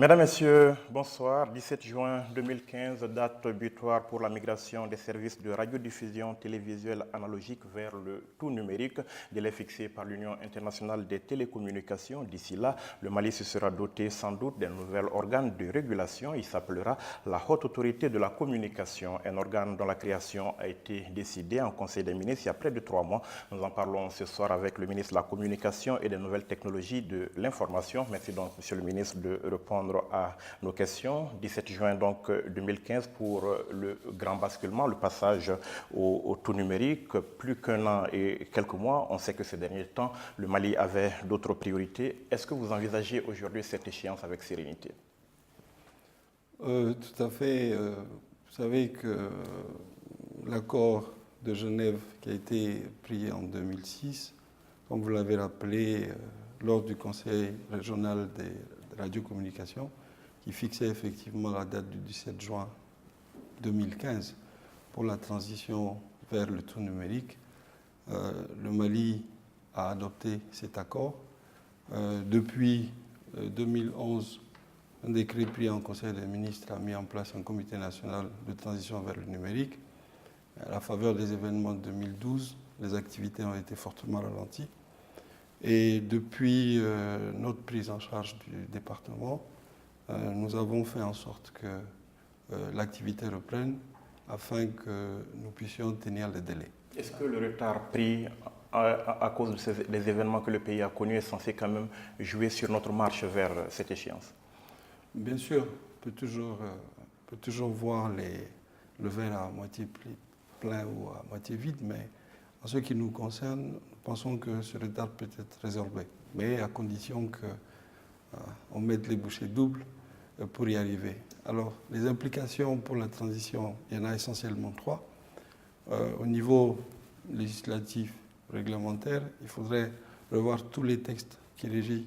Mesdames, Messieurs, bonsoir. 17 juin 2015, date butoir pour la migration des services de radiodiffusion télévisuelle analogique vers le tout numérique, délai fixé par l'Union internationale des télécommunications. D'ici là, le Mali se sera doté sans doute d'un nouvel organe de régulation. Il s'appellera la Haute Autorité de la Communication, un organe dont la création a été décidée en Conseil des ministres il y a près de 3 mois. Nous en parlons ce soir avec le ministre de la Communication et des Nouvelles Technologies de l'Information. Merci donc, Monsieur le ministre, de répondre à nos questions. 17 juin donc 2015 pour le grand basculement, le passage au tout numérique. Plus qu'un an et quelques mois, on sait que ces derniers temps, le Mali avait d'autres priorités. Est-ce que vous envisagez aujourd'hui cette échéance avec sérénité? Tout à fait. Vous savez que l'accord de Genève qui a été pris en 2006, comme vous l'avez rappelé, lors du Conseil régional des radiocommunications, qui fixait effectivement la date du 17 juin 2015 pour la transition vers le tout numérique. Le Mali a adopté cet accord. Depuis 2011, un décret pris en Conseil des ministres a mis en place un comité national de transition vers le numérique. À la faveur des événements de 2012, les activités ont été fortement ralenties. Et depuis notre prise en charge du département, nous avons fait en sorte que l'activité reprenne afin que nous puissions tenir les délais. Est-ce que le retard pris à cause des événements que le pays a connus est censé quand même jouer sur notre marche vers cette échéance? Bien sûr, on peut toujours voir le verre à moitié plein ou à moitié vide, mais en ce qui nous concerne, nous pensons que ce retard peut être résorbé, mais à condition qu'on mette les bouchées doubles pour y arriver. Alors, les implications pour la transition, il y en a essentiellement 3. Au niveau législatif, réglementaire, il faudrait revoir tous les textes qui régissent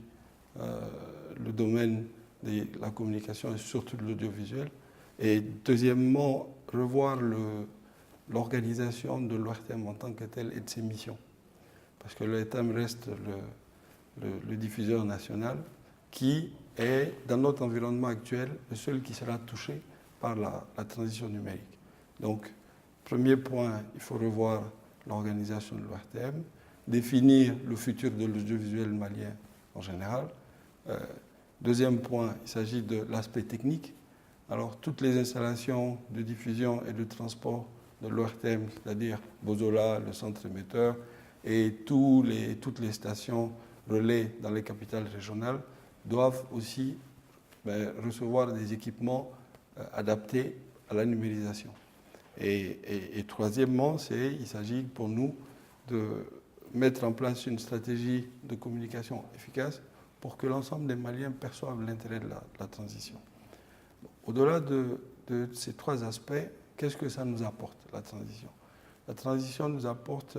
le domaine de la communication et surtout de l'audiovisuel. Et deuxièmement, revoir l'organisation de l'ORTM en tant que telle et de ses missions. Parce que l'ORTM reste le diffuseur national qui est, dans notre environnement actuel, le seul qui sera touché par la transition numérique. Donc, premier point, il faut revoir l'organisation de l'ORTM, définir le futur de l'audiovisuel malien en général. Deuxième point, il s'agit de l'aspect technique. Alors, toutes les installations de diffusion et de transport de l'ORTM, c'est-à-dire Bozola, le centre émetteur, et toutes les stations relais dans les capitales régionales doivent aussi recevoir des équipements adaptés à la numérisation. Et troisièmement, il s'agit pour nous de mettre en place une stratégie de communication efficace pour que l'ensemble des Maliens perçoivent l'intérêt de la transition. Au-delà de ces 3 aspects, qu'est-ce que ça nous apporte, la transition? La transition nous apporte,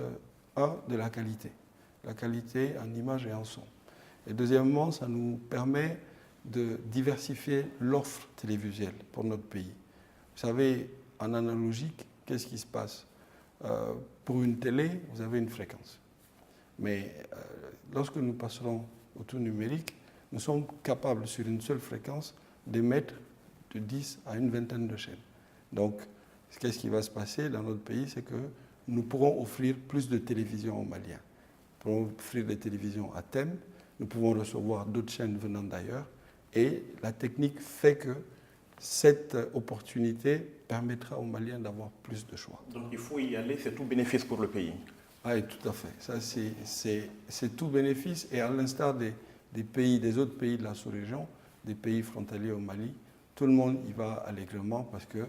de la qualité en image et en son. Et deuxièmement, ça nous permet de diversifier l'offre télévisuelle pour notre pays. Vous savez, en analogique, qu'est-ce qui se passe? Pour une télé, vous avez une fréquence. Mais lorsque nous passerons au tout numérique, nous sommes capables, sur une seule fréquence, d'émettre de 10 à une vingtaine de chaînes. Donc, qu'est-ce qui va se passer dans notre pays? C'est que nous pourrons offrir plus de télévision aux Maliens. Nous pourrons offrir des télévisions à thème, nous pouvons recevoir d'autres chaînes venant d'ailleurs, et la technique fait que cette opportunité permettra aux Maliens d'avoir plus de choix. Donc il faut y aller, c'est tout bénéfice pour le pays. Oui, tout à fait. Ça, c'est tout bénéfice, et à l'instar des autres pays de la sous-région, des pays frontaliers au Mali, tout le monde y va allègrement parce que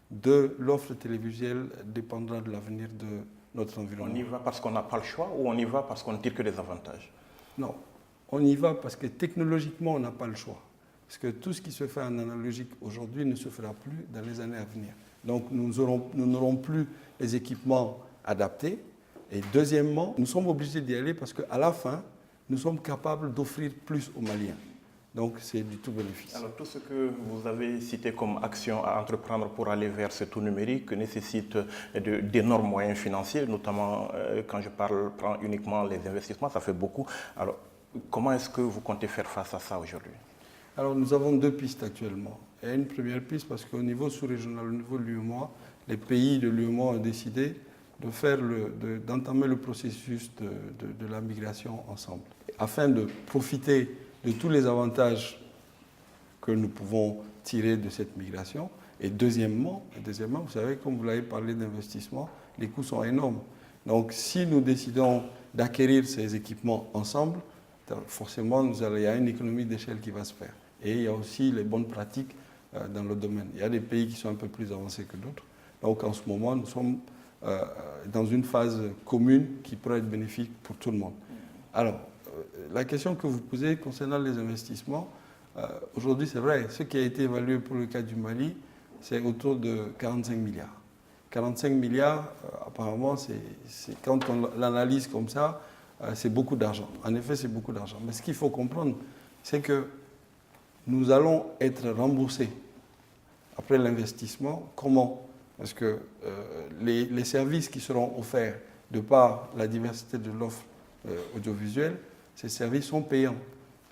de l'offre télévisuelle dépendra de l'avenir de notre environnement. On y va parce qu'on n'a pas le choix ou on y va parce qu'on ne tire que des avantages? Non, on y va parce que technologiquement, on n'a pas le choix. Parce que tout ce qui se fait en analogique aujourd'hui ne se fera plus dans les années à venir. Donc nous n'aurons plus les équipements adaptés. Et deuxièmement, nous sommes obligés d'y aller parce qu'à la fin, nous sommes capables d'offrir plus aux Maliens. Donc c'est du tout bénéfice. Alors tout ce que vous avez cité comme action à entreprendre pour aller vers ce tout numérique nécessite d'énormes moyens financiers, notamment quand je prends uniquement les investissements, ça fait beaucoup. Alors comment est-ce que vous comptez faire face à ça aujourd'hui? Alors nous avons deux pistes actuellement. Et une première piste parce qu'au niveau sous-régional, au niveau de l'UEMOA, les pays de l'UEMOA ont décidé d'entamer le processus de la migration ensemble, afin de profiter de tous les avantages que nous pouvons tirer de cette migration. Et deuxièmement, vous savez, comme vous l'avez parlé d'investissement, les coûts sont énormes. Donc si nous décidons d'acquérir ces équipements ensemble, forcément, il y a une économie d'échelle qui va se faire. Et il y a aussi les bonnes pratiques dans le domaine. Il y a des pays qui sont un peu plus avancés que d'autres. Donc en ce moment, nous sommes dans une phase commune qui pourrait être bénéfique pour tout le monde. Alors, la question que vous posez concernant les investissements, aujourd'hui c'est vrai, ce qui a été évalué pour le cas du Mali, c'est autour de 45 milliards. 45 milliards, apparemment, quand on l'analyse comme ça, c'est beaucoup d'argent. En effet, c'est beaucoup d'argent. Mais ce qu'il faut comprendre, c'est que nous allons être remboursés après l'investissement. Comment? Parce que les services qui seront offerts de par la diversité de l'offre audiovisuelle, ces services sont payants.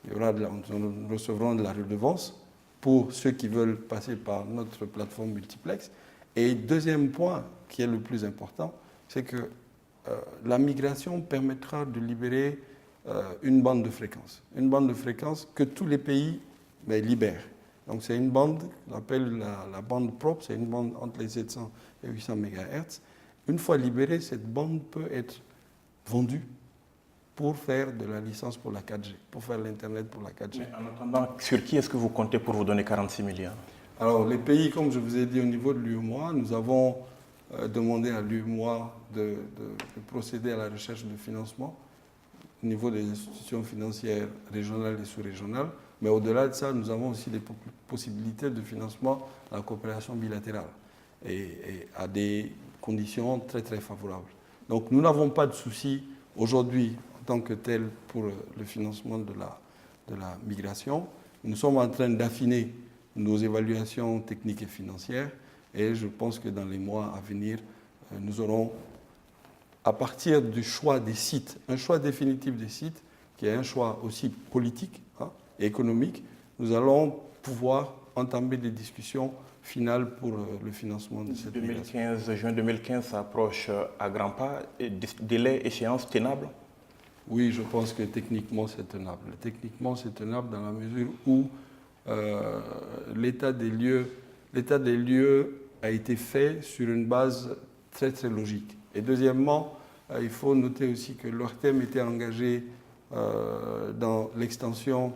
Nous recevrons de la redevance pour ceux qui veulent passer par notre plateforme multiplex. Et deuxième point, qui est le plus important, c'est que la migration permettra de libérer une bande de fréquence. Une bande de fréquence que tous les pays libèrent. Donc c'est une bande qu'on appelle la bande propre, c'est une bande entre les 700 et 800 MHz. Une fois libérée, cette bande peut être vendue pour faire de la licence pour la 4G, pour faire l'Internet pour la 4G. Mais en attendant, sur qui est-ce que vous comptez pour vous donner 46 milliards? Alors les pays, comme je vous ai dit, au niveau de l'UEMOA, nous avons demandé à l'UEMOA de procéder à la recherche de financement au niveau des institutions financières régionales et sous-régionales. Mais au-delà de ça, nous avons aussi des possibilités de financement à la coopération bilatérale et à des conditions très très favorables. Donc nous n'avons pas de souci aujourd'hui en tant que tel pour le financement de la migration. Nous sommes en train d'affiner nos évaluations techniques et financières et je pense que dans les mois à venir, nous aurons, à partir du choix des sites, un choix définitif des sites, qui est un choix aussi politique et économique, nous allons pouvoir entamer des discussions finales pour le financement de cette migration. Juin 2015 s'approche à grands pas. Délai, échéance tenable? Oui, je pense que techniquement c'est tenable. Techniquement c'est tenable dans la mesure où l'état des lieux a été fait sur une base très très logique. Et deuxièmement, il faut noter aussi que l'ORTEM était engagé dans l'extension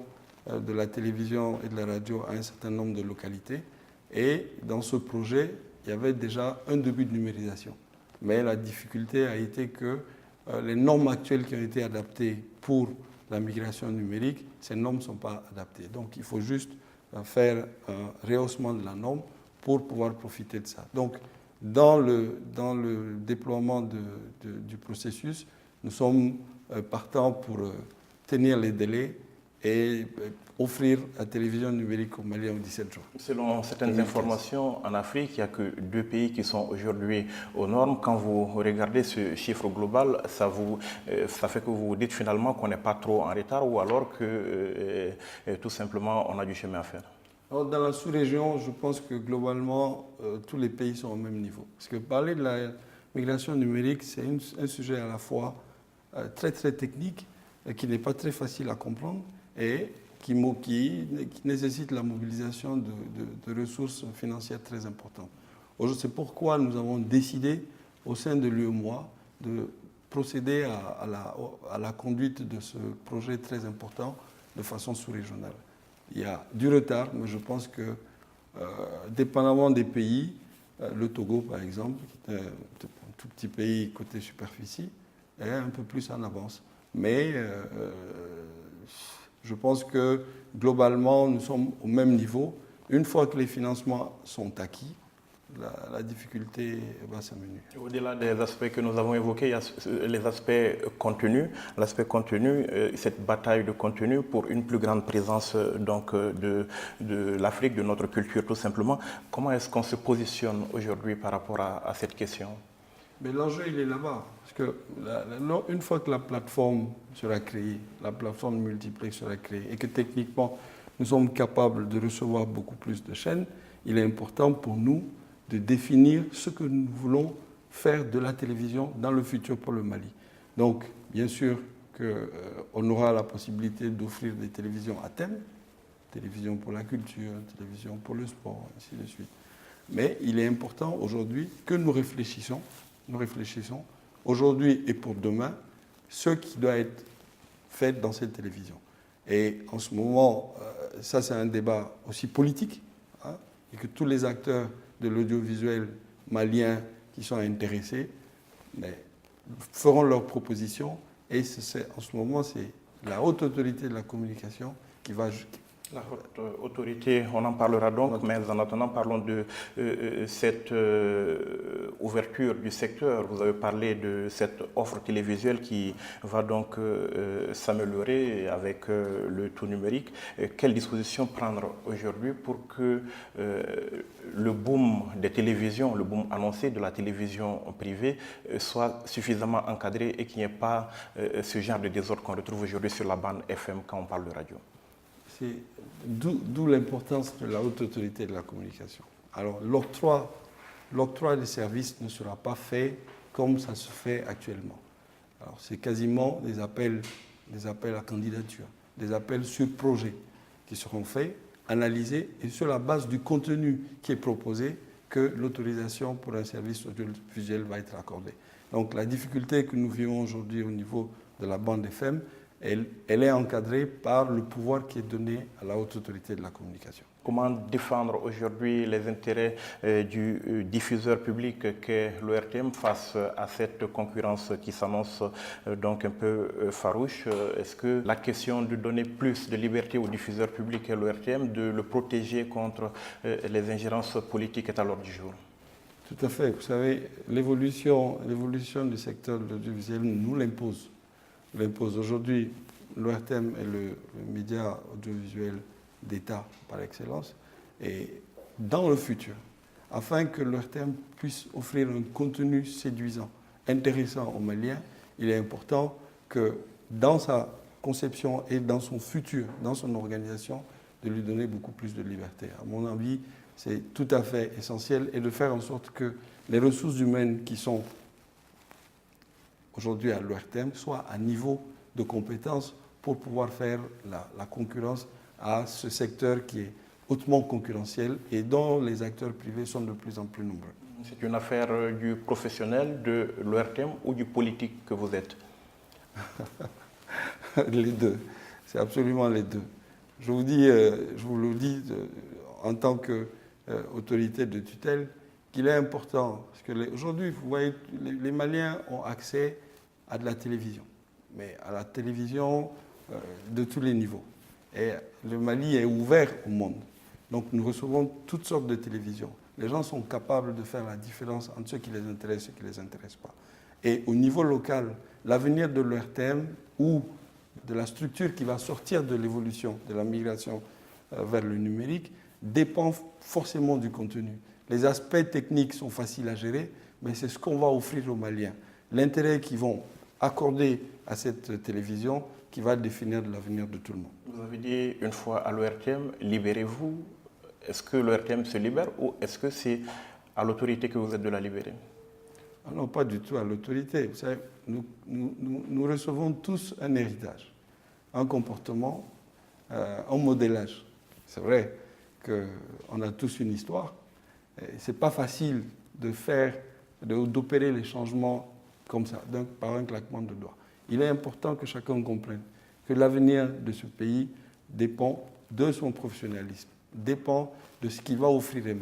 de la télévision et de la radio à un certain nombre de localités. Et dans ce projet, il y avait déjà un début de numérisation. Mais la difficulté a été que les normes actuelles qui ont été adaptées pour la migration numérique, ces normes ne sont pas adaptées. Donc il faut juste faire un rehaussement de la norme pour pouvoir profiter de ça. Donc dans le déploiement du processus, nous sommes partants pour tenir les délais et offrir la télévision numérique aux Maliens en 17 jours. Selon certaines informations, en Afrique, il n'y a que 2 pays qui sont aujourd'hui aux normes. Quand vous regardez ce chiffre global, ça fait que vous vous dites finalement qu'on n'est pas trop en retard ou alors que tout simplement on a du chemin à faire. Alors, dans la sous-région, je pense que globalement, tous les pays sont au même niveau. Parce que parler de la migration numérique, c'est un sujet à la fois très très technique, qui n'est pas très facile à comprendre et qui nécessite la mobilisation de ressources financières très importantes. C'est pourquoi nous avons décidé au sein de l'UEMOA de procéder à la conduite de ce projet très important de façon sous-régionale. Il y a du retard, mais je pense que, dépendamment des pays, le Togo par exemple, qui est un tout petit pays côté superficie, est un peu plus en avance. Mais je pense que globalement, nous sommes au même niveau. Une fois que les financements sont acquis, la difficulté va s'amenuiser. Au-delà des aspects que nous avons évoqués, il y a les aspects contenus. L'aspect contenu, cette bataille de contenu pour une plus grande présence donc, de l'Afrique, de notre culture tout simplement. Comment est-ce qu'on se positionne aujourd'hui par rapport à cette question? Mais l'enjeu, il est là-bas. Parce que une fois que la plateforme sera créée, la plateforme multiplex sera créée, et que techniquement, nous sommes capables de recevoir beaucoup plus de chaînes, il est important pour nous de définir ce que nous voulons faire de la télévision dans le futur pour le Mali. Donc, bien sûr qu'on aura la possibilité d'offrir des télévisions à thème, télévision pour la culture, télévision pour le sport, ainsi de suite. Mais il est important aujourd'hui que nous réfléchissons aujourd'hui et pour demain, ce qui doit être fait dans cette télévision. Et en ce moment, ça c'est un débat aussi politique, hein, et que tous les acteurs de l'audiovisuel malien qui sont intéressés feront leurs propositions. Et en ce moment, c'est la haute autorité de la communication qui va... La haute autorité, on en parlera donc, mais en attendant, parlons de cette ouverture du secteur. Vous avez parlé de cette offre télévisuelle qui va donc s'améliorer avec le tout numérique. Quelles dispositions prendre aujourd'hui pour que le boom des télévisions, le boom annoncé de la télévision privée soit suffisamment encadré et qu'il n'y ait pas ce genre de désordre qu'on retrouve aujourd'hui sur la bande FM quand on parle de radio? D'où l'importance de la haute autorité de la communication. Alors, l'octroi des services ne sera pas fait comme ça se fait actuellement. Alors, c'est quasiment des appels à candidature, des appels sur projet qui seront faits, analysés, et sur la base du contenu qui est proposé, que l'autorisation pour un service audiovisuel va être accordée. Donc, la difficulté que nous vivons aujourd'hui au niveau de la bande FM, elle est encadrée par le pouvoir qui est donné à la haute autorité de la communication. Comment défendre aujourd'hui les intérêts du diffuseur public qu'est l'ORTM face à cette concurrence qui s'annonce donc un peu farouche? Est-ce que la question de donner plus de liberté au diffuseur public qu'est l'ORTM, de le protéger contre les ingérences politiques est à l'ordre du jour? Tout à fait. Vous savez, l'évolution du secteur de l'audiovisuel nous l'impose. Aujourd'hui, l'ORTM est le média audiovisuel d'État par excellence. Et dans le futur, afin que l'ORTM puisse offrir un contenu séduisant, intéressant aux Maliens, il est important que dans sa conception et dans son futur, dans son organisation, de lui donner beaucoup plus de liberté. À mon avis, c'est tout à fait essentiel, et de faire en sorte que les ressources humaines qui sont aujourd'hui à l'ORTM soient à niveau de compétences pour pouvoir faire la concurrence à ce secteur qui est hautement concurrentiel et dont les acteurs privés sont de plus en plus nombreux. C'est une affaire du professionnel, de l'ORTM ou du politique que vous êtes? Les deux. C'est absolument les deux. Je vous le dis en tant qu'autorité de tutelle, qu'il est important, parce que aujourd'hui, vous voyez, les Maliens ont accès à de la télévision, mais à la télévision de tous les niveaux. Et le Mali est ouvert au monde. Donc nous recevons toutes sortes de télévisions. Les gens sont capables de faire la différence entre ce qui les intéresse et ce qui ne les intéresse pas. Et au niveau local, l'avenir de l'ORTM ou de la structure qui va sortir de l'évolution, de la migration vers le numérique, dépend forcément du contenu. Les aspects techniques sont faciles à gérer, mais c'est ce qu'on va offrir aux Maliens. L'intérêt qu'ils vont accorder à cette télévision qui va définir l'avenir de tout le monde. Vous avez dit une fois à l'ORTM, libérez-vous. Est-ce que l'ORTM se libère ou est-ce que c'est à l'autorité que vous êtes de la libérer? Non, pas du tout à l'autorité. Vous savez, nous recevons tous un héritage, un comportement, un modélage. C'est vrai qu'on a tous une histoire. Ce n'est pas facile d'opérer les changements comme ça, par un claquement de doigts. Il est important que chacun comprenne que l'avenir de ce pays dépend de son professionnalisme, dépend de ce qu'il va offrir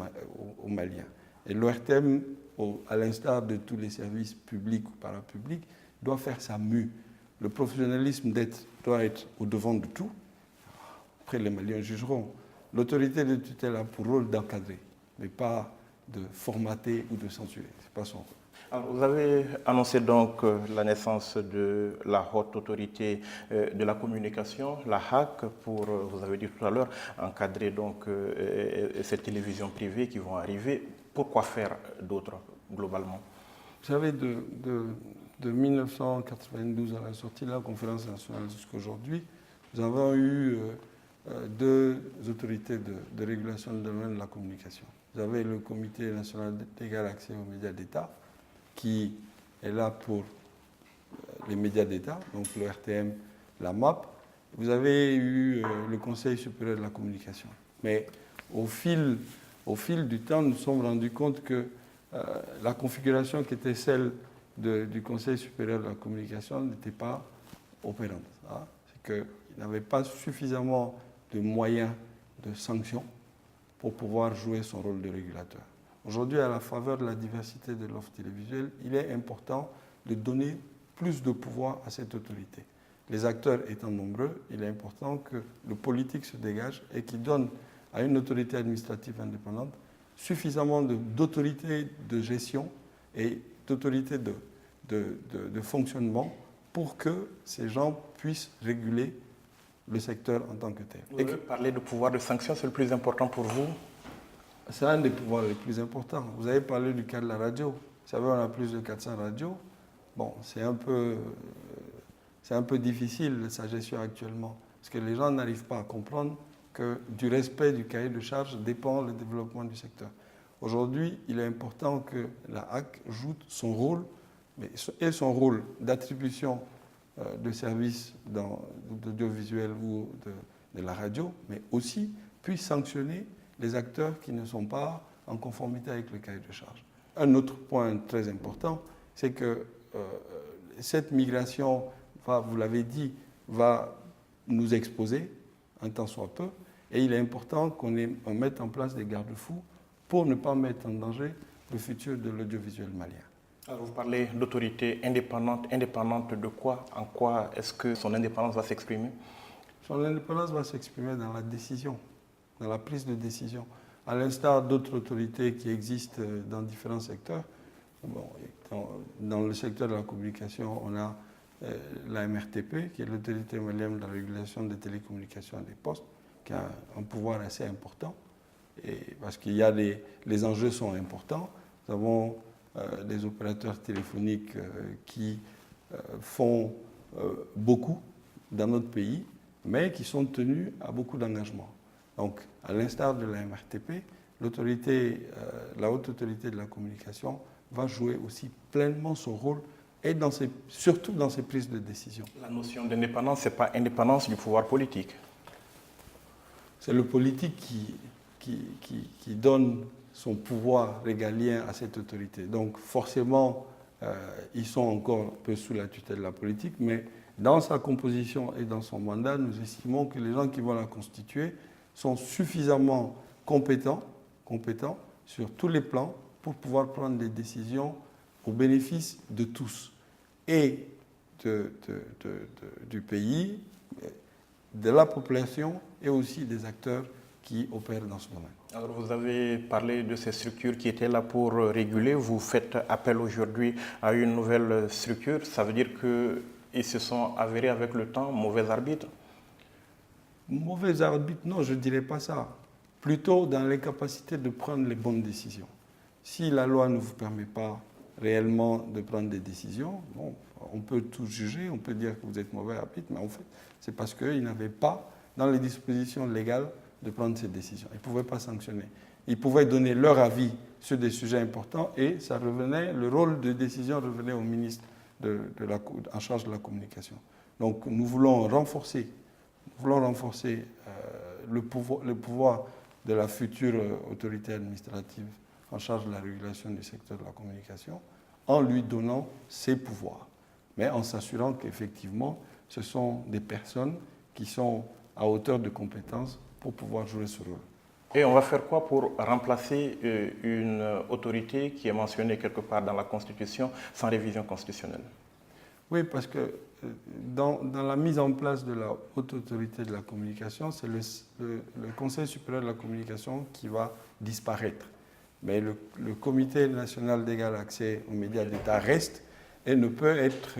aux Maliens. Et l'ORTM, à l'instar de tous les services publics ou parapublics, doit faire sa mue. Le professionnalisme doit être au devant de tout. Après, les Maliens jugeront. L'autorité de tutelle a pour rôle d'encadrer, mais pas de formater ou de censurer. Ce n'est pas son rôle. Alors, vous avez annoncé donc la naissance de la haute autorité de la communication, la HAC, pour, vous avez dit tout à l'heure, encadrer donc ces télévisions privées qui vont arriver. Pourquoi faire d'autres globalement? Vous savez, de 1992 à la sortie de la conférence nationale jusqu'à aujourd'hui, nous avons eu deux autorités de régulation du domaine de la communication. Vous avez le Comité national d'égal accès aux médias d'État, qui est là pour les médias d'État, donc le RTM, la MAP. Vous avez eu le Conseil supérieur de la communication. Mais au fil du temps, nous nous sommes rendus compte que la configuration qui était celle du Conseil supérieur de la communication n'était pas opérante. Hein. C'est qu'il n'avait pas suffisamment de moyens de sanction pour pouvoir jouer son rôle de régulateur. Aujourd'hui, à la faveur de la diversité de l'offre télévisuelle, il est important de donner plus de pouvoir à cette autorité. Les acteurs étant nombreux, il est important que le politique se dégage et qu'il donne à une autorité administrative indépendante suffisamment d'autorité de gestion et d'autorité de fonctionnement pour que ces gens puissent réguler le secteur en tant que tel. Vous avez parlé de pouvoir de sanction, c'est le plus important pour vous? C'est un des pouvoirs les plus importants. Vous avez parlé du cas de la radio. Vous savez, on a plus de 400 radios. Bon, c'est un peu difficile sa gestion actuellement, parce que les gens n'arrivent pas à comprendre que du respect du cahier de charge dépend le développement du secteur. Aujourd'hui, il est important que la HAC joue son rôle, et son rôle d'attribution de services d'audiovisuel ou de la radio, mais aussi puisse sanctionner les acteurs qui ne sont pas en conformité avec le cahier de charge. Un autre point très important, c'est que cette migration, vous l'avez dit, va nous exposer, un tant soit peu, et il est important qu'on mette en place des garde-fous pour ne pas mettre en danger le futur de l'audiovisuel malien. Alors vous parlez d'autorité indépendante. Indépendante de quoi? En quoi est-ce que son indépendance va s'exprimer? Son indépendance va s'exprimer dans la décision, dans la prise de décision. À l'instar d'autres autorités qui existent dans différents secteurs. Bon, dans le secteur de la communication, on a la MRTP, qui est l'autorité malienne de la régulation des télécommunications et des postes, qui a un pouvoir assez important, et parce qu'il y a les enjeux sont importants. Nous avons des opérateurs téléphoniques qui font beaucoup dans notre pays, mais qui sont tenus à beaucoup d'engagements. Donc, à l'instar de la MRTP, la haute autorité de la communication va jouer aussi pleinement son rôle et surtout dans ses prises de décision. La notion d'indépendance, ce n'est pas indépendance du pouvoir politique. C'est le politique qui donne son pouvoir régalien à cette autorité. Donc forcément, ils sont encore un peu sous la tutelle de la politique, mais dans sa composition et dans son mandat, nous estimons que les gens qui vont la constituer sont suffisamment compétents sur tous les plans pour pouvoir prendre des décisions au bénéfice de tous, et du pays, de la population et aussi des acteurs qui opèrent dans ce domaine. Alors vous avez parlé de ces structures qui étaient là pour réguler. Vous faites appel aujourd'hui à une nouvelle structure. Ça veut dire qu'ils se sont avérés avec le temps mauvais arbitres? Mauvais arbitres, non, je ne dirais pas ça. Plutôt dans l'incapacité de prendre les bonnes décisions. Si la loi ne vous permet pas réellement de prendre des décisions, bon, on peut tout juger, on peut dire que vous êtes mauvais arbitre, mais en fait, c'est parce qu'ils n'avaient pas, dans les dispositions légales, de prendre ces décisions. Ils ne pouvaient pas sanctionner. Ils pouvaient donner leur avis sur des sujets importants et le rôle de décision revenait au ministre en charge de la communication. Donc nous voulons renforcer le pouvoir de la future autorité administrative en charge de la régulation du secteur de la communication en lui donnant ses pouvoirs, mais en s'assurant qu'effectivement ce sont des personnes qui sont à hauteur de compétences pour pouvoir jouer ce rôle. Et on va faire quoi pour remplacer une autorité qui est mentionnée quelque part dans la Constitution sans révision constitutionnelle? Oui, parce que dans la mise en place de la haute autorité de la communication, c'est le Conseil supérieur de la communication qui va disparaître. Mais le Comité national d'égal accès aux médias d'État reste et ne peut être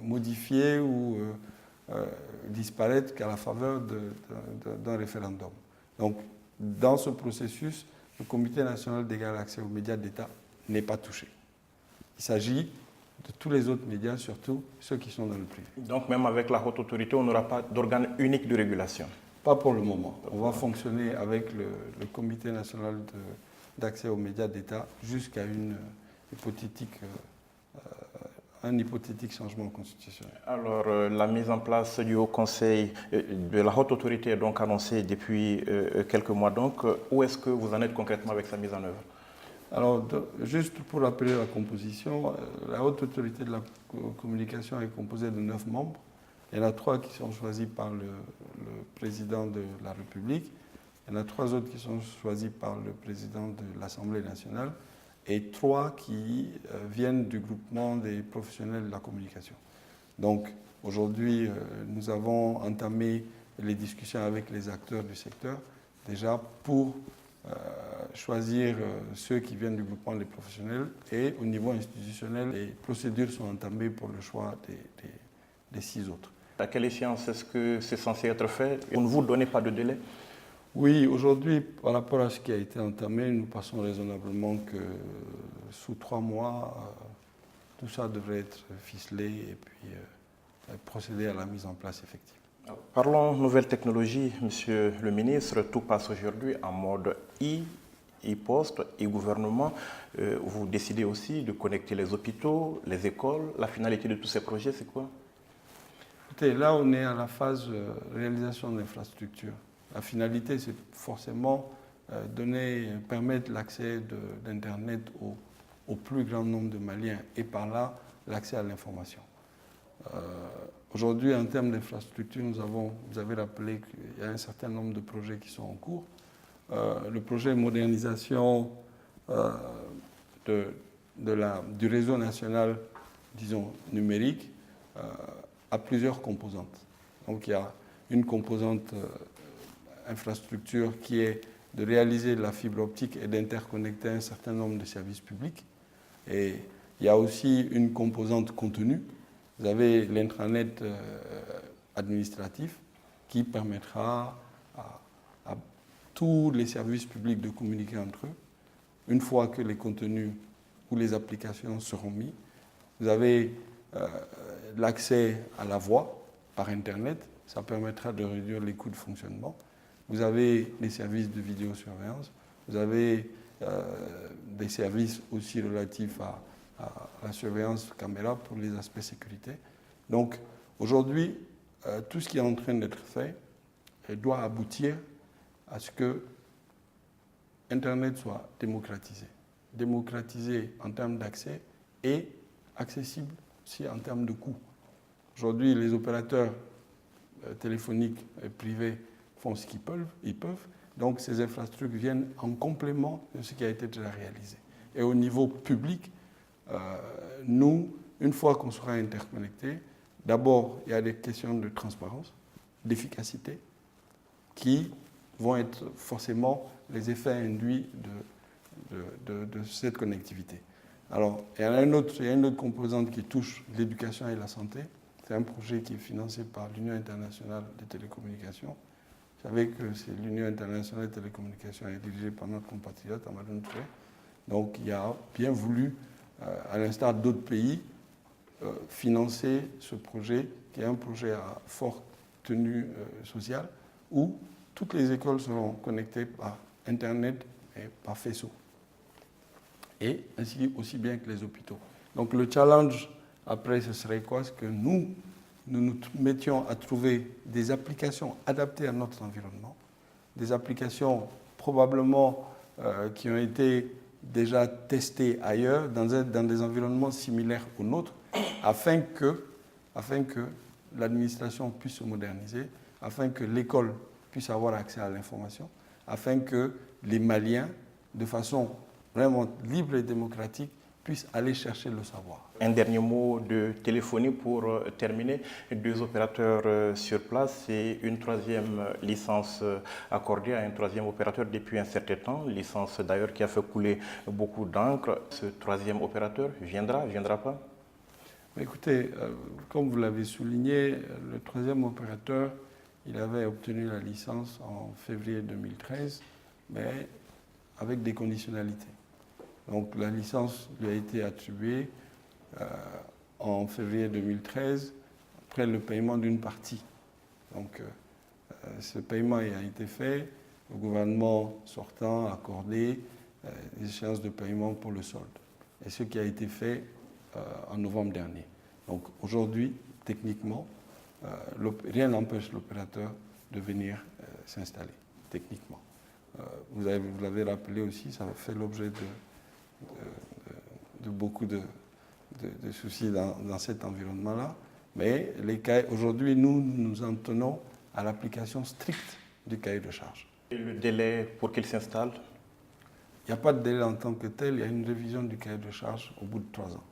modifié ou disparaître qu'à la faveur d'un référendum. Donc, dans ce processus, le Comité national d'égal accès aux médias d'État n'est pas touché. Il s'agit de tous les autres médias, surtout ceux qui sont dans le privé. Donc, même avec la haute autorité, on n'aura pas d'organe unique de régulation? Pas pour le moment. On va fonctionner avec le Comité national d'accès aux médias d'État jusqu'à un hypothétique changement constitutionnel. Alors, la mise en place du Haut Conseil, de la haute autorité est donc annoncée depuis quelques mois. Donc, où est-ce que vous en êtes concrètement avec sa mise en œuvre? Alors, juste pour rappeler la composition, la haute autorité de la communication est composée de 9 membres. Il y en a 3 qui sont choisis par le président de la République. Il y en a 3 autres qui sont choisis par le président de l'Assemblée nationale et 3 qui viennent du groupement des professionnels de la communication. Donc, aujourd'hui, nous avons entamé les discussions avec les acteurs du secteur, déjà pour choisir ceux qui viennent du groupement des professionnels, et au niveau institutionnel, les procédures sont entamées pour le choix des 6 autres. À quelle échéance est-ce que c'est censé être fait? Vous ne vous donnez pas de délai? Oui, aujourd'hui, par rapport à ce qui a été entamé, nous pensons raisonnablement que sous 3 mois, tout ça devrait être ficelé et puis procéder à la mise en place effective. Parlons nouvelles technologies, Monsieur le ministre. Tout passe aujourd'hui en mode e-poste, e-gouvernement. Vous décidez aussi de connecter les hôpitaux, les écoles. La finalité de tous ces projets, c'est quoi? Écoutez, là, on est à la phase réalisation d'infrastructures. La finalité, c'est forcément permettre l'accès d'Internet au plus grand nombre de Maliens et par là, l'accès à l'information. Aujourd'hui, en termes d'infrastructures, vous avez rappelé qu'il y a un certain nombre de projets qui sont en cours. Le projet de modernisation du réseau national, disons, numérique, a plusieurs composantes. Donc, il y a une composante infrastructure qui est de réaliser de la fibre optique et d'interconnecter un certain nombre de services publics. Et il y a aussi une composante contenu. Vous avez l'intranet administratif qui permettra à tous les services publics de communiquer entre eux une fois que les contenus ou les applications seront mis. Vous avez l'accès à la voix par Internet. Ça permettra de réduire les coûts de fonctionnement. Vous avez les services de vidéosurveillance. Vous avez des services aussi relatifs à la surveillance caméra pour les aspects sécurité. Donc aujourd'hui, tout ce qui est en train d'être fait doit aboutir à ce que Internet soit démocratisé. Démocratisé en termes d'accès et accessible aussi en termes de coût. Aujourd'hui, les opérateurs téléphoniques privés font ce qu'ils peuvent. Donc ces infrastructures viennent en complément de ce qui a été déjà réalisé. Et au niveau public, nous, une fois qu'on sera interconnectés, d'abord, il y a des questions de transparence, d'efficacité, qui vont être forcément les effets induits de cette connectivité. Alors, il y a une autre composante qui touche l'éducation et la santé. C'est un projet qui est financé par l'Union internationale des télécommunications. Vous savez que l'Union internationale des télécommunications est dirigée par notre compatriote Amadou Touré. Donc, il a bien voulu, à l'instar d'autres pays, financer ce projet, qui est un projet à forte tenue sociale, où toutes les écoles seront connectées par Internet et par faisceau. Et ainsi aussi bien que les hôpitaux. Donc le challenge après, ce serait quoi? C'est que nous nous mettions à trouver des applications adaptées à notre environnement, des applications probablement qui ont été déjà testées ailleurs, dans des environnements similaires aux nôtres, afin que l'administration puisse se moderniser, afin que l'école puisse avoir accès à l'information, afin que les Maliens, de façon vraiment libre et démocratique, puissent aller chercher le savoir. Un dernier mot de téléphonie pour terminer. 2 opérateurs sur place et une 3e licence accordée à un 3e opérateur depuis un certain temps. Licence d'ailleurs qui a fait couler beaucoup d'encre. Ce 3e opérateur viendra pas? Écoutez, comme vous l'avez souligné, le 3e opérateur, il avait obtenu la licence en février 2013, mais avec des conditionnalités. Donc la licence lui a été attribuée en février 2013 après le paiement d'une partie. Donc ce paiement a été fait, le gouvernement sortant a accordé des échéances de paiement pour le solde. Et ce qui a été fait en novembre dernier. Donc aujourd'hui, techniquement, rien n'empêche l'opérateur de venir s'installer, techniquement. Vous l'avez rappelé aussi, ça fait l'objet de beaucoup de soucis dans cet environnement-là. Mais aujourd'hui, nous en tenons à l'application stricte du cahier de charge. Et le délai pour qu'il s'installe? Il n'y a pas de délai en tant que tel, il y a une révision du cahier de charge au bout de 3 ans.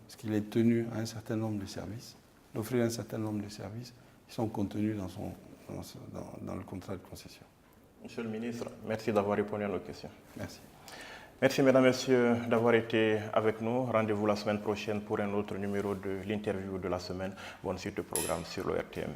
Parce qu'il est tenu à un certain nombre de services, d'offrir un certain nombre de services qui sont contenus dans le contrat de concession. Monsieur le ministre, merci d'avoir répondu à nos questions. Merci. Merci mesdames, messieurs d'avoir été avec nous. Rendez-vous la semaine prochaine pour un autre numéro de l'interview de la semaine. Bonne suite de programme sur l'ORTM.